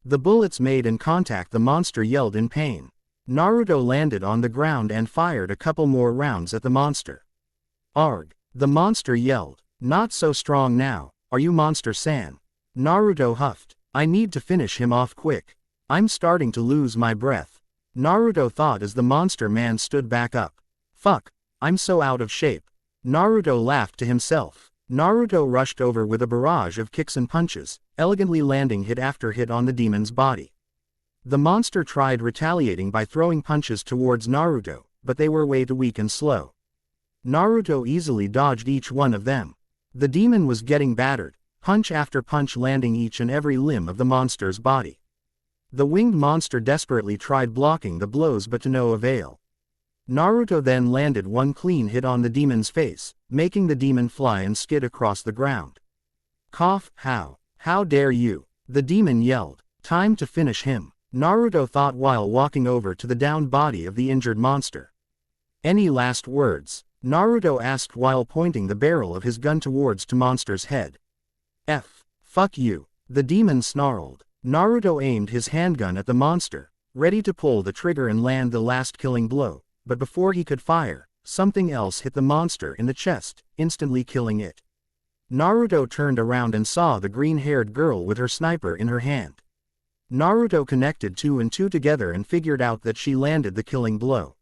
The bullets made in contact. The monster yelled in pain. Naruto landed on the ground and fired a couple more rounds at the monster. Arg! The monster yelled. Not so strong now, are you, Monster-san? Naruto huffed. I need to finish him off quick. I'm starting to lose my breath. Naruto thought as the monster man stood back up. Fuck, I'm so out of shape. Naruto laughed to himself. Naruto rushed over with a barrage of kicks and punches, elegantly landing hit after hit on the demon's body. The monster tried retaliating by throwing punches towards Naruto, but they were way too weak and slow. Naruto easily dodged each one of them. The demon was getting battered, punch after punch landing each and every limb of the monster's body. The winged monster desperately tried blocking the blows but to no avail. Naruto then landed one clean hit on the demon's face, making the demon fly and skid across the ground. Cough, how dare you? The demon yelled. Time to finish him, Naruto thought while walking over to the downed body of the injured monster. Any last words? Naruto asked while pointing the barrel of his gun towards the monster's head. Fuck you, the demon snarled. Naruto aimed his handgun at the monster, ready to pull the trigger and land the last killing blow. But before he could fire, something else hit the monster in the chest, instantly killing it. Naruto turned around and saw the green-haired girl with her sniper in her hand. Naruto connected 2 and 2 together and figured out that she landed the killing blow.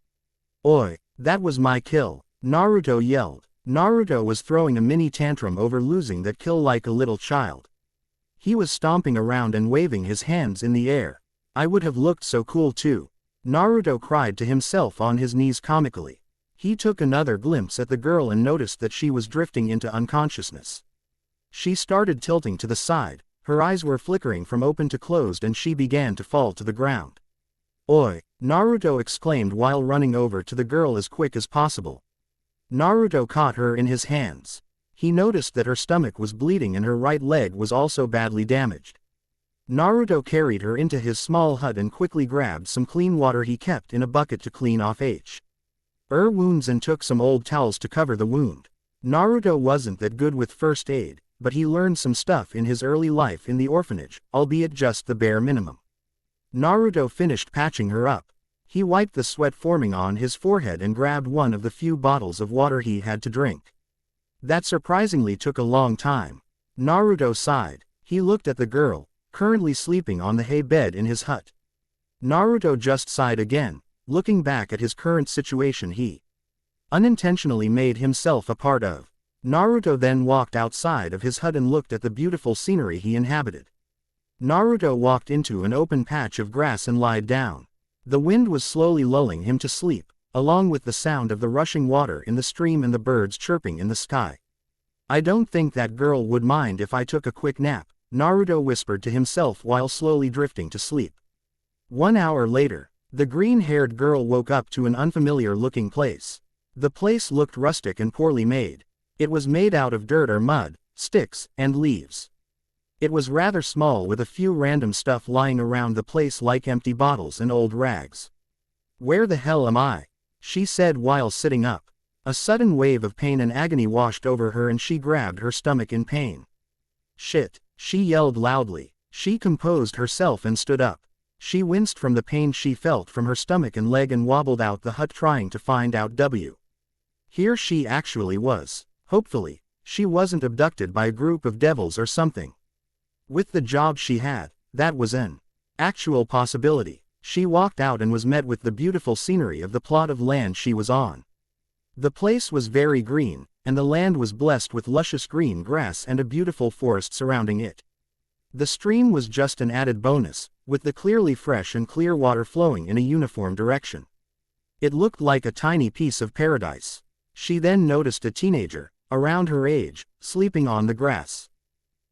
Oi, that was my kill, Naruto yelled. Naruto was throwing a mini tantrum over losing that kill like a little child. He was stomping around and waving his hands in the air. I would have looked so cool too. Naruto cried to himself on his knees comically. He took another glimpse at the girl and noticed that she was drifting into unconsciousness. She started tilting to the side, her eyes were flickering from open to closed and she began to fall to the ground. Oi, Naruto exclaimed while running over to the girl as quick as possible. Naruto caught her in his hands. He noticed that her stomach was bleeding and her right leg was also badly damaged. Naruto carried her into his small hut and quickly grabbed some clean water he kept in a bucket to clean off her wounds and took some old towels to cover the wound. Naruto wasn't that good with first aid, but he learned some stuff in his early life in the orphanage, albeit just the bare minimum. Naruto finished patching her up. He wiped the sweat forming on his forehead and grabbed one of the few bottles of water he had to drink. That surprisingly took a long time. Naruto sighed. He looked at the girl, currently sleeping on the hay bed in his hut. Naruto just sighed again, looking back at his current situation he unintentionally made himself a part of. Naruto then walked outside of his hut and looked at the beautiful scenery he inhabited. Naruto walked into an open patch of grass and lied down. The wind was slowly lulling him to sleep, along with the sound of the rushing water in the stream and the birds chirping in the sky. I don't think that girl would mind if I took a quick nap, Naruto whispered to himself while slowly drifting to sleep. 1 hour later, the green-haired girl woke up to an unfamiliar-looking place. The place looked rustic and poorly made. It was made out of dirt or mud, sticks, and leaves. It was rather small with a few random stuff lying around the place like empty bottles and old rags. Where the hell am I? She said while sitting up. A sudden wave of pain and agony washed over her and she grabbed her stomach in pain. Shit, she yelled loudly. She composed herself and stood up. She winced from the pain she felt from her stomach and leg and wobbled out the hut trying to find out here she actually was. Hopefully, she wasn't abducted by a group of devils or something. With the job she had, that was an actual possibility. She walked out and was met with the beautiful scenery of the plot of land she was on. The place was very green, and the land was blessed with luscious green grass and a beautiful forest surrounding it. The stream was just an added bonus, with the clearly fresh and clear water flowing in a uniform direction. It looked like a tiny piece of paradise. She then noticed a teenager, around her age, sleeping on the grass.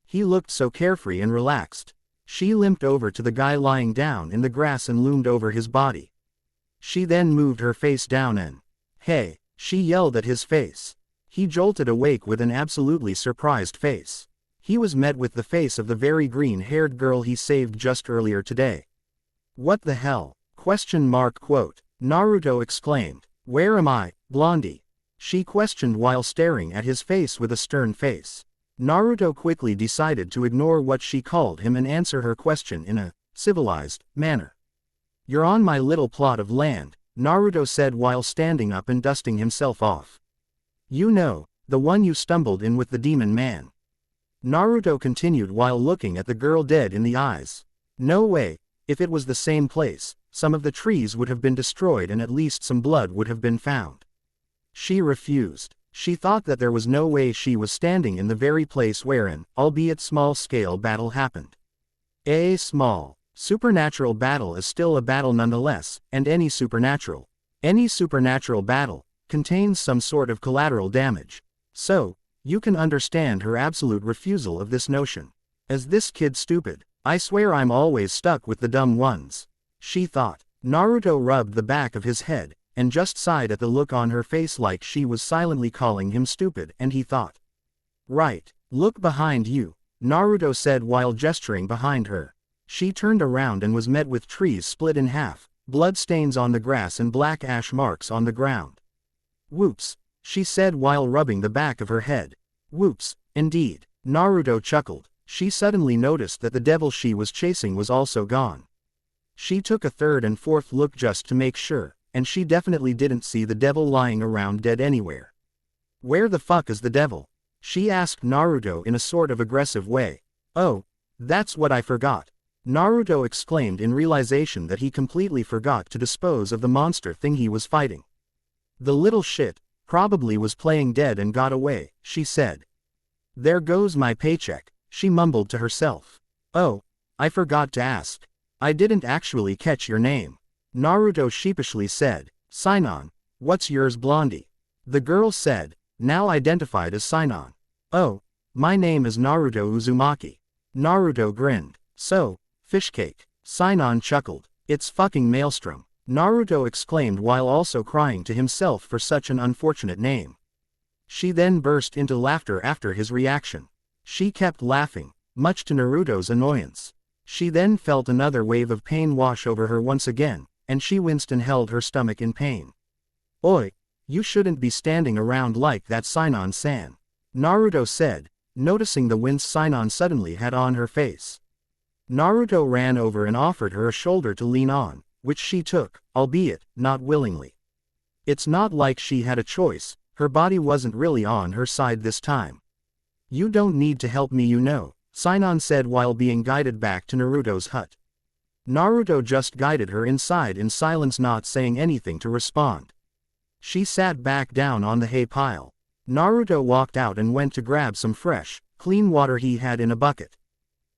He looked so carefree and relaxed. She limped over to the guy lying down in the grass and loomed over his body. She then moved her face down and, "Hey," she yelled at his face. He jolted awake with an absolutely surprised face. He was met with the face of the very green-haired girl he saved just earlier today. "What the hell?" Naruto exclaimed. "Where am I, Blondie?" She questioned while staring at his face with a stern face. Naruto quickly decided to ignore what she called him and answer her question in a civilized manner. "You're on my little plot of land," Naruto said while standing up and dusting himself off. "You know, the one you stumbled in with the demon man." Naruto continued while looking at the girl dead in the eyes. "No way, if it was the same place, some of the trees would have been destroyed and at least some blood would have been found." She refused. She thought that there was no way she was standing in the very place where an, albeit small-scale battle happened. A small, supernatural battle is still a battle nonetheless, and any supernatural battle, contains some sort of collateral damage. So, you can understand her absolute refusal of this notion. "Is this kid stupid? I swear I'm always stuck with the dumb ones," she thought. Naruto rubbed the back of his head, and just sighed at the look on her face like she was silently calling him stupid, and he thought. "Right, look behind you," Naruto said while gesturing behind her. She turned around and was met with trees split in half, blood stains on the grass and black ash marks on the ground. "Whoops," she said while rubbing the back of her head. "Whoops, indeed." Naruto chuckled. She suddenly noticed that the devil she was chasing was also gone. She took a third and fourth look just to make sure, and she definitely didn't see the devil lying around dead anywhere. "Where the fuck is the devil?" she asked Naruto in a sort of aggressive way. "Oh, that's what I forgot," Naruto exclaimed in realization that he completely forgot to dispose of the monster thing he was fighting. "The little shit probably was playing dead and got away," she said. "There goes my paycheck," she mumbled to herself. "Oh, I forgot to ask. I didn't actually catch your name," Naruto sheepishly said. "Sinon, what's yours, Blondie?" the girl said, now identified as Sinon. "Oh, my name is Naruto Uzumaki." Naruto grinned. "So, fishcake." Sinon chuckled. "It's fucking Maelstrom," Naruto exclaimed while also crying to himself for such an unfortunate name. She then burst into laughter after his reaction. She kept laughing, much to Naruto's annoyance. She then felt another wave of pain wash over her once again, and she winced and held her stomach in pain. "Oi, you shouldn't be standing around like that, Sinon-san," Naruto said, noticing the wince Sinon suddenly had on her face. Naruto ran over and offered her a shoulder to lean on, which she took, albeit not willingly. It's not like she had a choice, her body wasn't really on her side this time. "You don't need to help me, you know," Sinon said while being guided back to Naruto's hut. Naruto just guided her inside in silence, not saying anything to respond. She sat back down on the hay pile. Naruto walked out and went to grab some fresh, clean water he had in a bucket.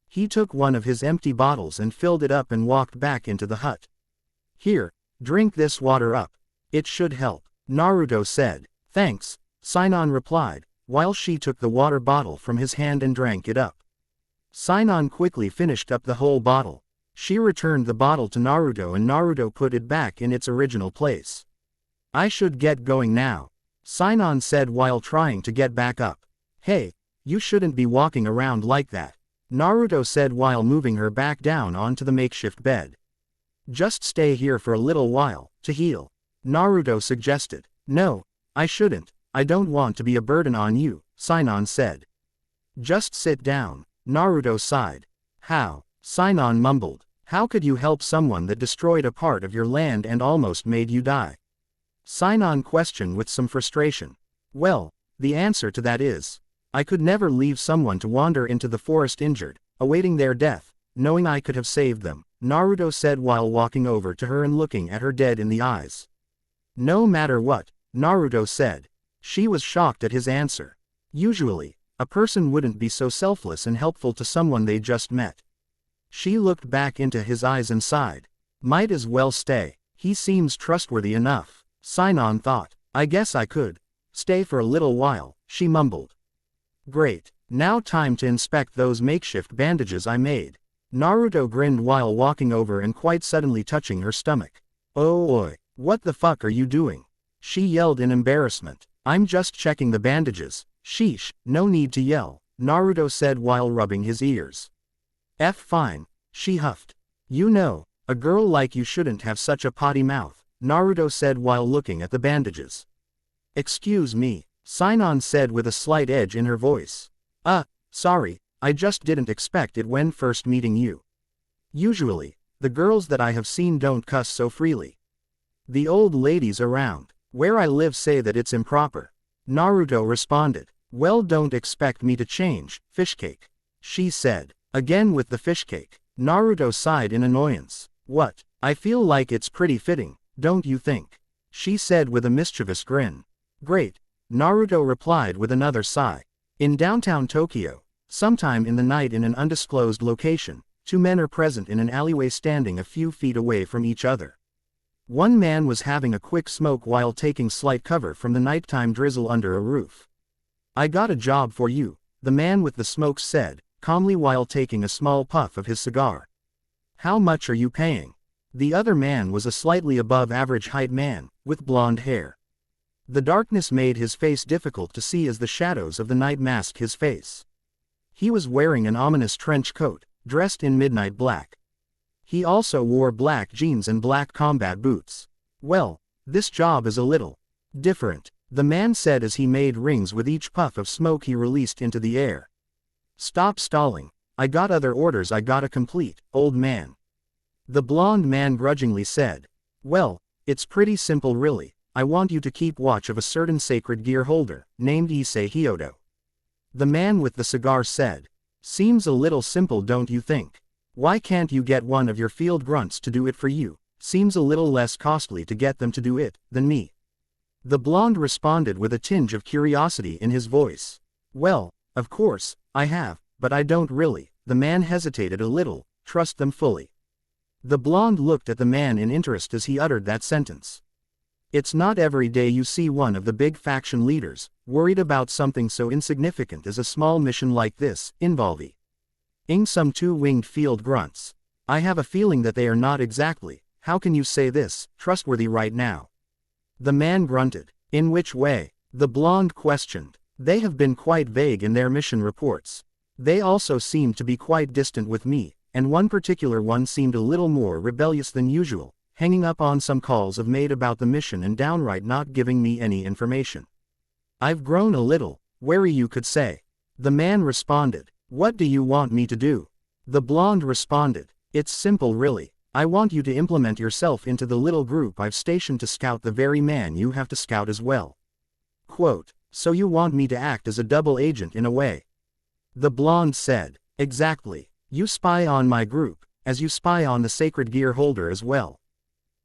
He took one of his empty bottles and filled it up and walked back into the hut. "Here, drink this water up. It should help," Naruto said. "Thanks," Sinon replied, while she took the water bottle from his hand and drank it up. Sinon quickly finished up the whole bottle. She returned the bottle to Naruto and Naruto put it back in its original place. "I should get going now," Sinon said while trying to get back up. "Hey, you shouldn't be walking around like that," Naruto said while moving her back down onto the makeshift bed. "Just stay here for a little while, to heal," Naruto suggested. "No, I shouldn't, I don't want to be a burden on you, Sinon said. Just sit down, Naruto sighed. How? Sinon mumbled. How could you help someone that destroyed a part of your land and almost made you die? Sinon questioned with some frustration. Well, the answer to that is, I could never leave someone to wander into the forest injured, awaiting their death, knowing I could have saved them, Naruto said while walking over to her and looking at her dead in the eyes. No matter what, Naruto said. She was shocked at his answer. Usually, a person wouldn't be so selfless and helpful to someone they just met. She looked back into his eyes and sighed. Might as well stay. He seems trustworthy enough. Sinon thought. I guess I could stay for a little while, she mumbled. Great. Now time to inspect those makeshift bandages I made. Naruto grinned while walking over and quite suddenly touching her stomach. Oh oi, what the fuck are you doing? She yelled in embarrassment. I'm just checking the bandages. Sheesh, no need to yell, Naruto said while rubbing his ears. Fine, she huffed. You know, a girl like you shouldn't have such a potty mouth, Naruto said while looking at the bandages. Excuse me, Sinon said with a slight edge in her voice. Sorry, I just didn't expect it when first meeting you. Usually, the girls that I have seen don't cuss so freely. The old ladies around where I live say that it's improper. Naruto responded. Well, don't expect me to change, fishcake. She said. Again with the fishcake. Naruto sighed in annoyance. What? I feel like it's pretty fitting, don't you think? She said with a mischievous grin. Great, Naruto replied with another sigh. In downtown Tokyo, sometime in the night in an undisclosed location, two men are present in an alleyway standing a few feet away from each other. One man was having a quick smoke while taking slight cover from the nighttime drizzle under a roof. I got a job for you, the man with the smoke said, calmly while taking a small puff of his cigar. How much are you paying? The other man was a slightly above average height man, with blonde hair. The darkness made his face difficult to see as the shadows of the night masked his face. He was wearing an ominous trench coat, dressed in midnight black. He also wore black jeans and black combat boots. Well, this job is a little different, the man said as he made rings with each puff of smoke he released into the air. Stop stalling, I got other orders I gotta complete, old man. The blonde man grudgingly said. Well, it's pretty simple really, I want you to keep watch of a certain sacred gear holder, named Issei Hyodo. The man with the cigar said. Seems a little simple, don't you think? Why can't you get one of your field grunts to do it for you? Seems a little less costly to get them to do it than me. The blonde responded with a tinge of curiosity in his voice. Well, of course, I have, but I don't really, the man hesitated a little, trust them fully. The blonde looked at the man in interest as he uttered that sentence. It's not every day you see one of the big faction leaders, worried about something so insignificant as a small mission like this, involving some two-winged field grunts. I have a feeling that they are not exactly, how can you say this, trustworthy right now? The man grunted. In which way? The blonde questioned. They have been quite vague in their mission reports. They also seem to be quite distant with me, and one particular one seemed a little more rebellious than usual, hanging up on some calls I've made about the mission and downright not giving me any information. I've grown a little wary, you could say. The man responded. What do you want me to do? The blonde responded. It's simple really. I want you to implement yourself into the little group I've stationed to scout the very man you have to scout as well. Quote, so you want me to act as a double agent in a way? The blonde said. Exactly. You spy on my group, as you spy on the sacred gear holder as well.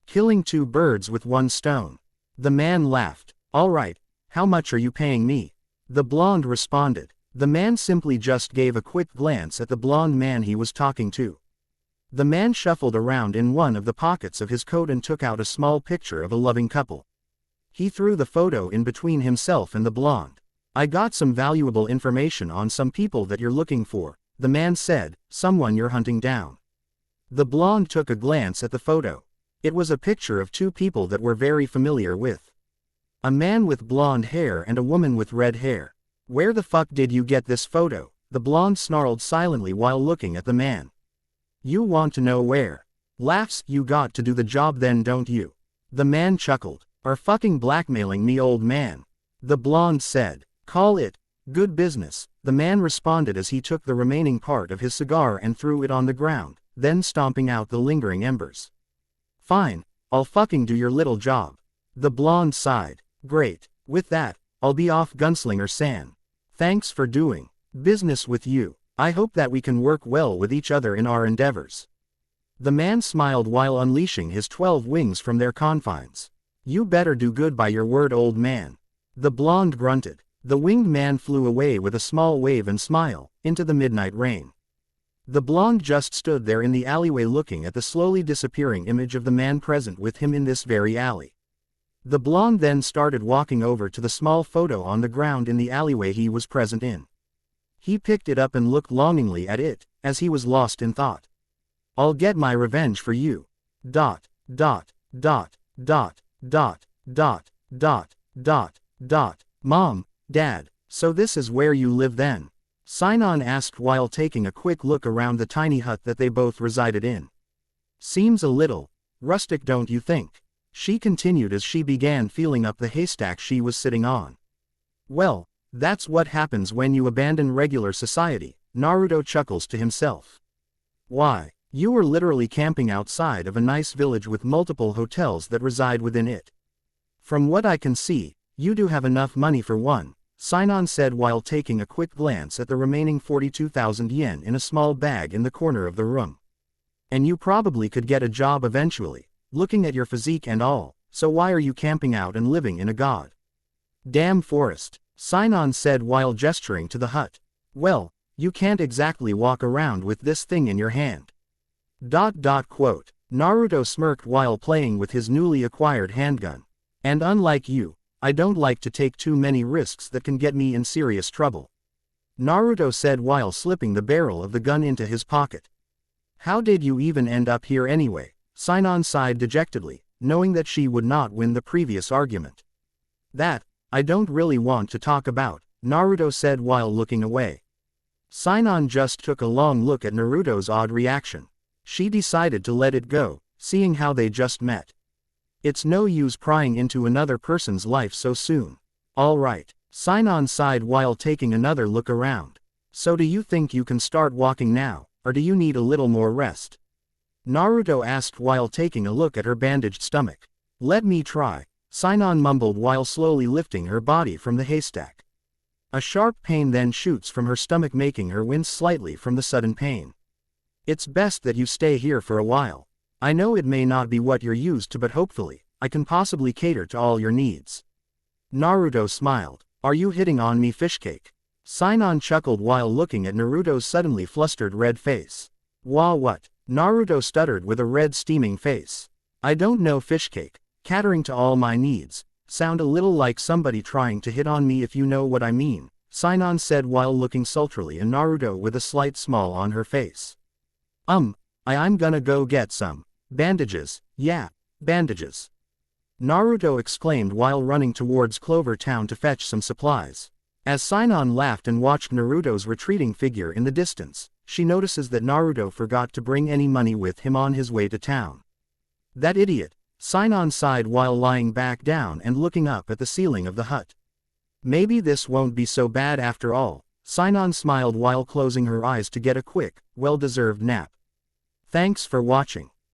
Killing two birds with one stone. The man laughed. All right, how much are you paying me? The blonde responded. The man simply just gave a quick glance at the blonde man he was talking to. The man shuffled around in one of the pockets of his coat and took out a small picture of a loving couple. He threw the photo in between himself and the blonde. I got some valuable information on some people that you're looking for, the man said, someone you're hunting down. The blonde took a glance at the photo. It was a picture of two people that we're very familiar with. A man with blonde hair and a woman with red hair. Where the fuck did you get this photo? The blonde snarled silently while looking at the man. You want to know where? Laughs, you got to do the job then, don't you? The man chuckled. Are fucking blackmailing me, old man. The blonde said. Call it good business, the man responded as he took the remaining part of his cigar and threw it on the ground, then stomping out the lingering embers. Fine, I'll fucking do your little job. The blonde sighed. Great, with that, I'll be off, Gunslinger San. Thanks for doing business with you. I hope that we can work well with each other in our endeavors. The man smiled while unleashing his 12 wings from their confines. You better do good by your word, old man. The blonde grunted. The winged man flew away with a small wave and smile, into the midnight rain. The blonde just stood there in the alleyway looking at the slowly disappearing image of the man present with him in this very alley. The blonde then started walking over to the small photo on the ground in the alleyway he was present in. He picked it up and looked longingly at it, as he was lost in thought. I'll get my revenge for you. Dot, dot, dot, dot, dot, dot, dot, dot, dot. Mom, Dad, so this is where you live then? Sinon asked while taking a quick look around the tiny hut that they both resided in. Seems a little rustic, don't you think? She continued as she began feeling up the haystack she was sitting on. Well, that's what happens when you abandon regular society, Naruto chuckles to himself. Why, you were literally camping outside of a nice village with multiple hotels that reside within it. From what I can see, you do have enough money for one, Sinon said while taking a quick glance at the remaining 42,000 yen in a small bag in the corner of the room. And you probably could get a job eventually, looking at your physique and all, so why are you camping out and living in a goddamn forest? Sinon said while gesturing to the hut. Well, you can't exactly walk around with this thing in your hand. Quote. Naruto smirked while playing with his newly acquired handgun. And unlike you, I don't like to take too many risks that can get me in serious trouble. Naruto said while slipping the barrel of the gun into his pocket. How did you even end up here anyway? Sinon sighed dejectedly, knowing that she would not win the previous argument. That, I don't really want to talk about, Naruto said while looking away. Sinon just took a long look at Naruto's odd reaction. She decided to let it go, seeing how they just met. It's no use prying into another person's life so soon. All right, Sinon sighed while taking another look around. So do you think you can start walking now, or do you need a little more rest? Naruto asked while taking a look at her bandaged stomach. Let me try, Sinon mumbled while slowly lifting her body from the haystack. A sharp pain then shoots from her stomach, making her wince slightly from the sudden pain. It's best that you stay here for a while. I know it may not be what you're used to, but hopefully, I can possibly cater to all your needs. Naruto smiled. Are you hitting on me, Fishcake? Sinon chuckled while looking at Naruto's suddenly flustered red face. Wah, what? Naruto stuttered with a red steaming face. I don't know, Fishcake. Catering to all my needs. Sound a little like somebody trying to hit on me, if you know what I mean, Sinon said while looking sultrily at Naruto with a slight smile on her face. I'm gonna go get some bandages. Yeah, bandages. Naruto exclaimed while running towards Clover Town to fetch some supplies. As Sinon laughed and watched Naruto's retreating figure in the distance, she notices that Naruto forgot to bring any money with him on his way to town. That idiot, Sinon sighed while lying back down and looking up at the ceiling of the hut. Maybe this won't be so bad after all, Sinon smiled while closing her eyes to get a quick, well-deserved nap. Thanks for watching.